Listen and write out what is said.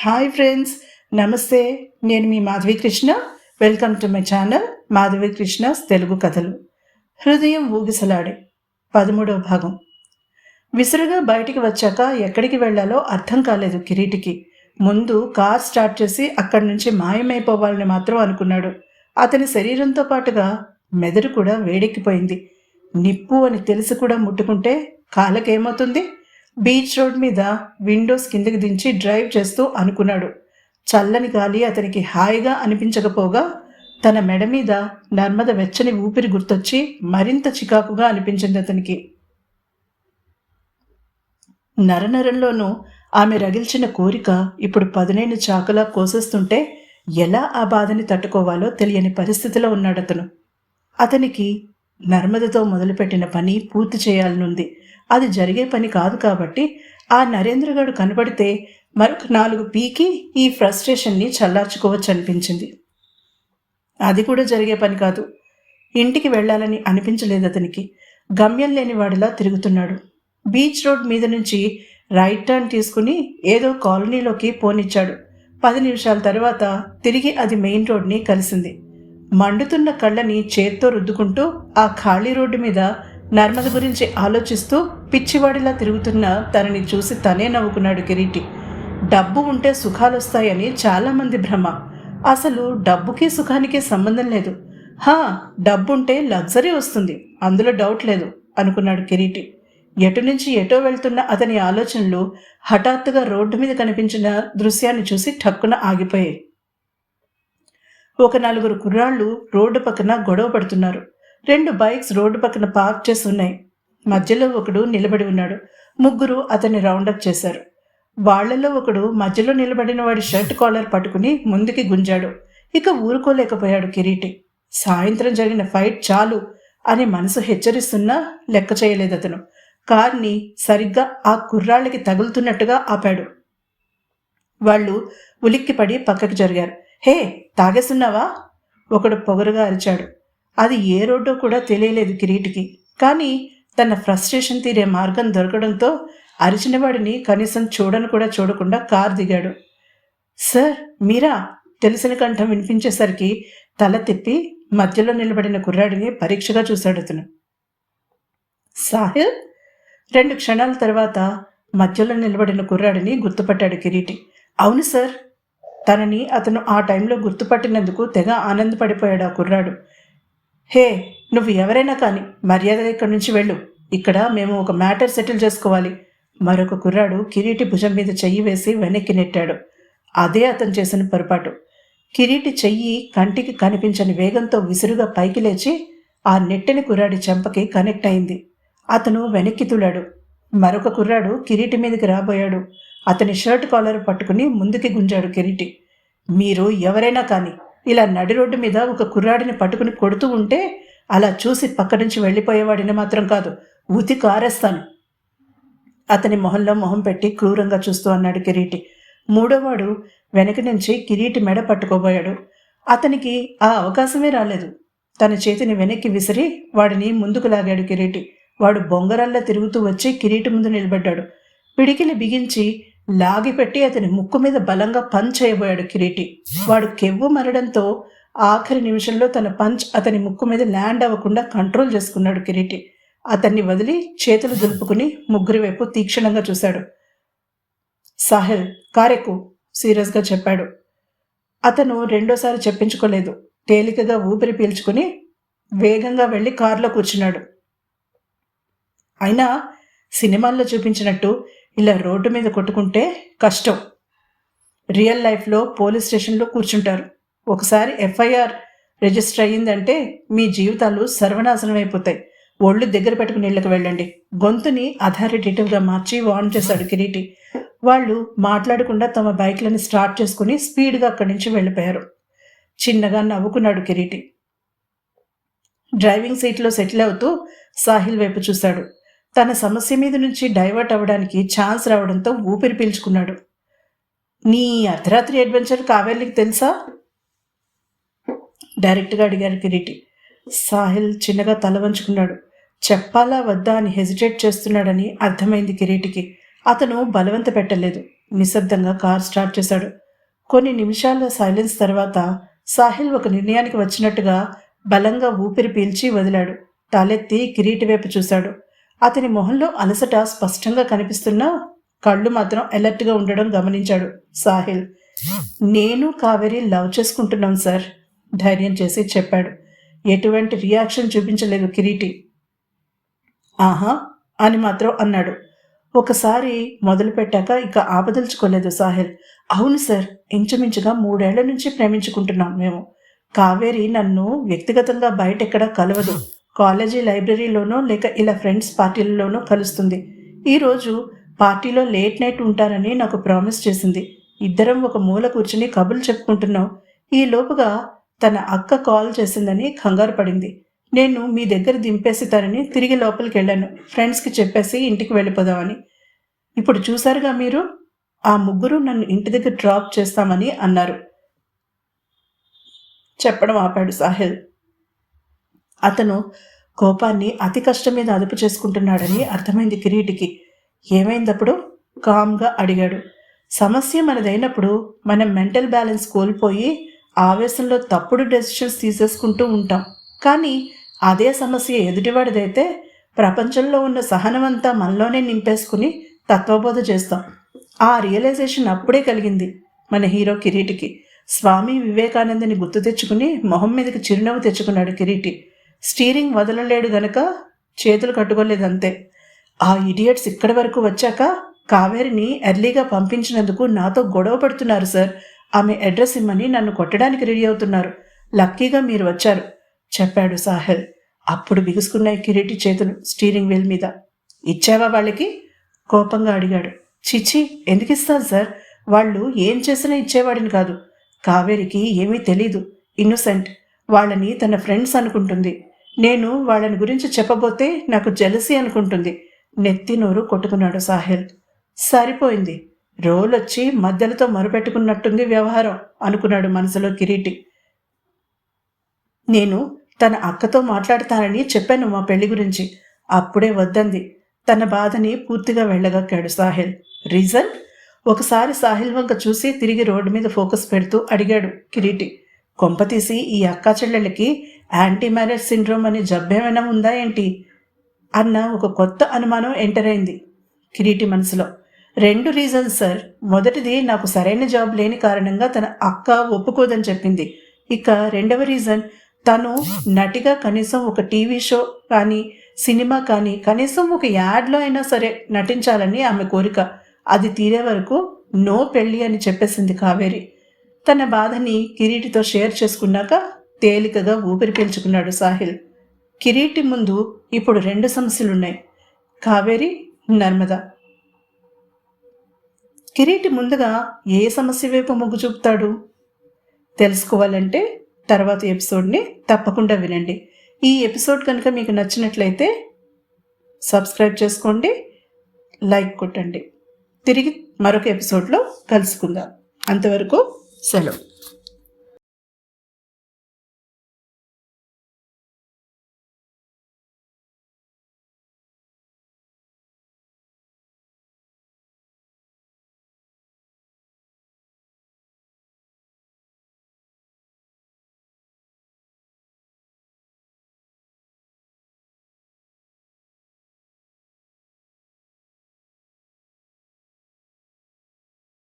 Hi friends, నమస్తే. నేను మీ Madhavi Krishna. Welcome to my channel Madhavi Krishna's Telugu కథలు. హృదయం ఊగిసలాడే 13వ భాగం. విసురుగా బయటికి వచ్చాక ఎక్కడికి వెళ్లాలో అర్థం కాలేదు కిరీటికి. ముందు కార్ స్టార్ట్ చేసి అక్కడి నుంచి మాయమైపోవాలని మాత్రం అనుకున్నాడు. అతని శరీరంతో పాటుగా మెదడు కూడా వేడెక్కిపోయింది. నిప్పు అని తెలిసి కూడా ముట్టుకుంటే కాళ్ళకేమవుతుంది? బీచ్ రోడ్ మీద విండోస్ కిందకి దించి డ్రైవ్ చేస్తూ అనుకున్నాడు. చల్లని గాలి అతనికి హాయిగా అనిపించకపోగా తన మెడ మీద నర్మద వెచ్చని ఊపిరి గుర్తొచ్చి మరింత చికాకుగా అనిపించింది అతనికి. నరనరంలోనూ ఆమె రగిల్చిన కోరిక ఇప్పుడు పదునైన చాకులా కోసేస్తుంటే ఎలా ఆ బాధని తట్టుకోవాలో తెలియని పరిస్థితిలో ఉన్నాడతను. అతనికి నర్మదతో మొదలుపెట్టిన పని పూర్తి చేయాలనుంది. అది జరిగే పని కాదు కాబట్టి ఆ నరేంద్రగాడు కనబడితే మరొక 4 పీకి ఈ ఫ్రస్ట్రేషన్ని చల్లార్చుకోవచ్చు అనిపించింది. అది కూడా జరిగే పని కాదు. ఇంటికి వెళ్ళాలని అనిపించలేదు అతనికి. గమ్యం లేని వాడిలా తిరుగుతున్నాడు. బీచ్ రోడ్ మీద నుంచి రైట్ టర్న్ తీసుకుని ఏదో కాలనీలోకి పోనిచ్చాడు. 10 నిమిషాల తర్వాత తిరిగి అది మెయిన్ రోడ్ని కలిసింది. మండుతున్న కళ్ళని చేత్తో రుద్దుకుంటూ ఆ ఖాళీ రోడ్డు మీద నర్మద గురించి ఆలోచిస్తూ పిచ్చివాడిలా తిరుగుతున్న తనని చూసి తనే నవ్వుకున్నాడు కిరీటి. డబ్బు ఉంటే సుఖాలొస్తాయని చాలామంది భ్రమ. అసలు డబ్బుకి సుఖానికి సంబంధం లేదు. డబ్బుంటే లగ్జరీ వస్తుంది, అందులో డౌట్ లేదు అనుకున్నాడు కిరీటి. ఎటు నుంచి ఎటో వెళ్తున్న అతని ఆలోచనలు హఠాత్తుగా రోడ్డు మీద కనిపించిన దృశ్యాన్ని చూసి ఠక్కున ఆగిపోయాయి. ఒక 4 కుర్రాళ్ళు రోడ్డు పక్కన గొడవ పడుతున్నారు. 2 బైక్స్ రోడ్డు పక్కన పార్క్ చేసి ఉన్నాయి. మధ్యలో ఒకడు నిలబడి ఉన్నాడు. 3 అతన్ని రౌండప్ చేశారు. వాళ్లలో ఒకడు మధ్యలో నిలబడిన వాడి షర్ట్ కాలర్ పట్టుకుని ముందుకి గుంజాడు. ఇక ఊరుకోలేకపోయాడు కిరీటి. సాయంత్రం జరిగిన ఫైట్ చాలు అని మనసు హెచ్చరిస్తున్నా లెక్క చేయలేదు అతను. కార్ని సరిగ్గా ఆ కుర్రాళ్ళకి తగులుతున్నట్టుగా ఆపాడు. వాళ్ళు ఉలిక్కిపడి పక్కకి జరిగారు. హే, తాగేస్తున్నావా? ఒకడు పొగరుగా అరిచాడు. అది ఏ రోడ్డో కూడా తెలియలేదు కిరీటికి. కానీ తన ఫ్రస్ట్రేషన్ తీరే మార్గం దొరకడంతో అరిచిన వాడిని కనీసం చూడను కూడా చూడకుండా కారు దిగాడు. సార్, మీరా? తెలిసిన కంఠం వినిపించేసరికి తల తిప్పి మధ్యలో నిలబడిన కుర్రాడిని పరీక్షగా చూశాడు అతను. సాహిల్? 2 క్షణాల తర్వాత మధ్యలో నిలబడిన కుర్రాడిని గుర్తుపట్టాడు కిరీటి. అవును సార్. తనని అతను ఆ టైంలో గుర్తుపట్టినందుకు తెగ ఆనందపడిపోయాడు ఆ కుర్రాడు. హే, నువ్వు ఎవరైనా కానీ మర్యాదగా ఇక్కడి నుంచి వెళ్ళు. ఇక్కడ మేము ఒక మ్యాటర్ సెటిల్ చేసుకోవాలి. మరొక కుర్రాడు కిరీటి భుజం మీద చెయ్యి వేసి వెనక్కి నెట్టాడు. అదే అతను చేసిన పొరపాటు. కిరీటి చెయ్యి కంటికి కనిపించని వేగంతో విసురుగా పైకి లేచి ఆ నెట్టిన కుర్రాడి చెంపకి కనెక్ట్ అయింది. అతను వెనక్కి తులాడు. మరొక కుర్రాడు కిరీటి మీదకి రాబోయాడు. అతని షర్ట్ కాలర్ పట్టుకుని ముందుకి గుంజాడు కిరీటి. మీరు ఎవరైనా కానీ ఇలా నడి రోడ్డు మీద ఒక కుర్రాడిని పట్టుకుని కొడుతూ ఉంటే అలా చూసి పక్క నుంచి వెళ్ళిపోయేవాడిని మాత్రం కాదు, ఉతి కారేస్తాను. అతని మొహంలో మొహం పెట్టి క్రూరంగా చూస్తూ అన్నాడు కిరీటి. 3వవాడు వెనక నుంచి కిరీటి మెడ పట్టుకోబోయాడు. అతనికి ఆ అవకాశమే రాలేదు. తన చేతిని వెనక్కి విసిరి వాడిని ముందుకు లాగాడు కిరీటి. వాడు బొంగరాల్లా తిరుగుతూ వచ్చి కిరీటి ముందు నిలబడ్డాడు. పిడికిలి బిగించి లాగిపెట్టి అతని ముక్కు మీద బలంగా పంచ్ చేయబోయాడు కిరీటి. వాడు కెవ్వు మరడంతో ఆఖరి నిమిషంలో తన పంచ్ అతని ముక్కు మీద ల్యాండ్ అవ్వకుండా కంట్రోల్ చేసుకున్నాడు కిరీటి. అతన్ని వదిలి చేతులు దులుపుకుని 3 వైపు తీక్షణంగా చూశాడు. సాహిల్, కారెక్కు, సీరియస్గా చెప్పాడు. అతను రెండోసారి చెప్పించుకోలేదు. తేలికగా ఊపిరి పీల్చుకుని వేగంగా వెళ్ళి కారులో కూర్చున్నాడు. అయినా సినిమాల్లో చూపించినట్టు ఇలా రోడ్డు మీద కొట్టుకుంటే కష్టం. రియల్ లైఫ్లో పోలీస్ స్టేషన్లో కూర్చుంటారు. ఒకసారి ఎఫ్ఐఆర్ రిజిస్టర్ అయ్యిందంటే మీ జీవితాలు సర్వనాశనం అయిపోతాయి. ఒళ్ళు దగ్గర పెట్టుకుని ఇళ్ళకి వెళ్ళండి. గొంతుని అథారిటేటివ్గా మార్చి వార్న్ చేశాడు కిరీటి. వాళ్ళు మాట్లాడకుండా తమ బైక్లను స్టార్ట్ చేసుకుని స్పీడ్గా అక్కడి నుంచి వెళ్ళిపోయారు. చిన్నగా నవ్వుకున్నాడు కిరీటి. డ్రైవింగ్ సీట్లో సెటిల్ అవుతూ సాహిల్ వైపు చూశాడు. తన సమస్య మీద నుంచి డైవర్ట్ అవ్వడానికి ఛాన్స్ రావడంతో ఊపిరి పీల్చుకున్నాడు. నీ అర్ధరాత్రి అడ్వెంచర్ కావేర్లికి తెలుసా? డైరెక్ట్గా అడిగాడు కిరీటి. సాహిల్ చిన్నగా తల వంచుకున్నాడు. చెప్పాలా వద్దా అని హెజిటేట్ చేస్తున్నాడని అర్థమైంది కిరీటికి. అతను బలవంత పెట్టలేదు. నిశ్శబ్దంగా కార్ స్టార్ట్ చేశాడు. కొన్ని నిమిషాల సైలెన్స్ తర్వాత సాహిల్ ఒక నిర్ణయానికి వచ్చినట్టుగా బలంగా ఊపిరి పీల్చి వదిలాడు. తలెత్తి కిరీటి వైపు చూశాడు. అతని మొహంలో అలసట స్పష్టంగా కనిపిస్తున్నా కళ్ళు మాత్రం అలర్ట్గా ఉండడం గమనించాడు సాహిల్. నేను కావేరి లవ్ చేసుకుంటున్నాం సార్, ధైర్యం చేసి చెప్పాడు. ఎటువంటి రియాక్షన్ చూపించలేదు కిరీటి. ఆహా అని మాత్రం అన్నాడు. ఒకసారి మొదలుపెట్టాక ఇక ఆపదలుచుకోలేదు సాహిల్. అవును సార్, ఇంచుమించుగా 3 ఏళ్ల నుంచి ప్రేమించుకుంటున్నాం మేము. కావేరి నన్ను వ్యక్తిగతంగా బయటెక్కడా కలవదు. కాలేజీ లైబ్రరీలోనో లేక ఇలా ఫ్రెండ్స్ పార్టీలలోనో కలుస్తుంది. ఈరోజు పార్టీలో లేట్ నైట్ ఉంటానని నాకు ప్రామిస్ చేసింది. ఇద్దరం ఒక మూల కూర్చుని కబుర్లు చెప్పుకుంటున్నాం. ఈ లోపుగా తన అక్క కాల్ చేసిందని కంగారు పడింది. నేను మీ దగ్గర దింపేసి తనని తిరిగి లోపలికి వెళ్ళాను. ఫ్రెండ్స్కి చెప్పేసి ఇంటికి వెళ్ళిపోదామని. ఇప్పుడు చూసారుగా మీరు, ఆ ముగ్గురు నన్ను ఇంటి దగ్గర డ్రాప్ చేస్తామని అన్నారు. చెప్పడం ఆపాడు సాహిల్. అతను కోపాన్ని అతి కష్టం మీద అదుపు చేసుకుంటున్నాడని అర్థమైంది కిరీటికి. ఏమైందప్పుడు? కామ్గా అడిగాడు. సమస్య మనదైనప్పుడు మనం మెంటల్ బ్యాలెన్స్ కోల్పోయి ఆవేశంలో తప్పుడు డెసిషన్స్ తీసేసుకుంటూ ఉంటాం. కానీ అదే సమస్య ఎదుటివాడిదైతే ప్రపంచంలో ఉన్న సహనమంతా మనలోనే నింపేసుకుని తత్వబోధ చేస్తాం. ఆ రియలైజేషన్ అప్పుడే కలిగింది మన హీరో కిరీటికి. స్వామి వివేకానందని గుర్తు తెచ్చుకుని మొహం మీదకి చిరునవ్వు తెచ్చుకున్నాడు కిరీటి. స్టీరింగ్ వదలలేడు గనక చేతులు కట్టుకోలేదంతే. ఆ ఇడియట్స్ ఇక్కడి వరకు వచ్చాక కావేరిని ఎర్లీగా పంపించినందుకు నాతో గొడవ పడుతున్నారు సార్. ఆమె అడ్రస్ ఇమ్మని నన్ను కొట్టడానికి రెడీ అవుతున్నారు. లక్కీగా మీరు వచ్చారు, చెప్పాడు సాహిల్. అప్పుడు బిగుసుకున్నాయి కిరీటి చేతులు స్టీరింగ్ వీల్ మీద. ఇచ్చావా వాళ్ళకి? కోపంగా అడిగాడు. చిచి, ఎందుకు ఇస్తాను సార్? వాళ్ళు ఏం చేసినా ఇచ్చేవాడిని కాదు. కావేరికి ఏమీ తెలీదు, ఇన్నోసెంట్. వాళ్ళని తన ఫ్రెండ్స్ అనుకుంటుంది. నేను వాళ్ళని గురించి చెప్పబోతే నాకు జెలసీ అనుకుంటుంది. నెత్తి నోరు కొట్టుకున్నాడు సాహిల్. సరిపోయింది, రోలొచ్చి మధ్యలతో మొరుపెట్టుకున్నట్టుంది వ్యవహారం అనుకున్నాడు మనసులో కిరీటి. నేను తన అక్కతో మాట్లాడతానని చెప్పాను మా పెళ్లి గురించి. అప్పుడే వద్దంది. తన బాధని పూర్తిగా వెళ్ళగక్కాడు సాహిల్. రీజన్? ఒకసారి సాహిల్ వంక చూసి తిరిగి రోడ్డు మీద ఫోకస్ పెడుతూ అడిగాడు కిరీటి. కొంపతీసి ఈ అక్కా చెల్లెళ్ళకి యాంటీ మ్యారేజ్ సిండ్రోమ్ అనే జబ్బేమైనా ఉందా ఏంటి అన్న ఒక కొత్త అనుమానం ఎంటర్ అయింది కిరీటి మనసులో. 2 రీజన్స్ సార్. మొదటిది, నాకు సరైన జాబ్ లేని కారణంగా తన అక్క ఒప్పుకోదని చెప్పింది. ఇక రెండవ రీజన్, తను నటిగా కనీసం ఒక టీవీ షో కానీ సినిమా కానీ కనీసం ఒక యాడ్లో అయినా సరే నటించాలని ఆమె కోరిక. అది తీరే వరకు నో పెళ్ళి అని చెప్పేసింది కావేరి. తన బాధని కిరీటితో షేర్ చేసుకున్నాక తేలికగా ఊపిరి పీల్చుకున్నాడు సాహిల్. కిరీటి ముందు ఇప్పుడు 2 సమస్యలున్నాయి, కావేరి, నర్మద. కిరీటి ముందుగా ఏ సమస్య వైపు మొగ్గు చూపుతాడు తెలుసుకోవాలంటే తర్వాత ఎపిసోడ్ని తప్పకుండా వినండి. ఈ ఎపిసోడ్ కనుక మీకు నచ్చినట్లయితే సబ్స్క్రైబ్ చేసుకోండి, లైక్ కొట్టండి. తిరిగి మరొక ఎపిసోడ్లో కలుసుకుందాం. అంతవరకు సెలవు.